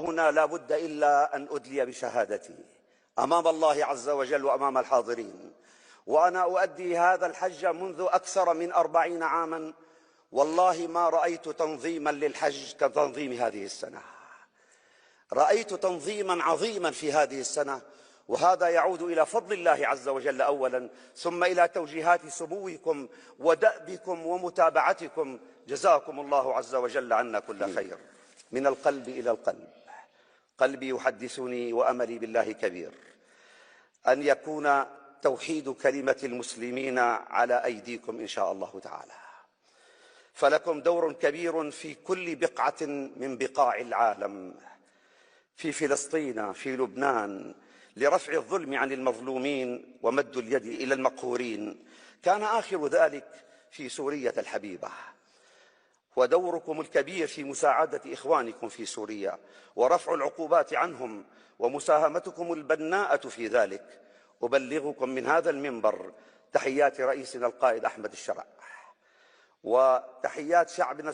هنا لا بد إلا أن أدلي بشهادتي أمام الله عز وجل وأمام الحاضرين، وأنا أؤدي هذا الحج منذ أكثر من 40 عاما، والله ما رأيت تنظيما للحج كتنظيم هذه السنة. رأيت تنظيما عظيما في هذه السنة، وهذا يعود إلى فضل الله عز وجل أولا، ثم إلى توجيهات سموكم ودأبكم ومتابعتكم. جزاكم الله عز وجل عنا كل خير. من القلب إلى القلب، قلبي يحدثني وأملي بالله كبير أن يكون توحيد كلمة المسلمين على أيديكم إن شاء الله تعالى، فلكم دور كبير في كل بقعة من بقاع العالم، في فلسطين، في لبنان، لرفع الظلم عن المظلومين ومد اليد إلى المقهورين. كان آخر ذلك في سوريا الحبيبة، ودوركم الكبير في مساعدة إخوانكم في سوريا ورفع العقوبات عنهم ومساهمتكم البناءة في ذلك. أبلغكم من هذا المنبر تحيات رئيسنا القائد أحمد الشرع وتحيات شعبنا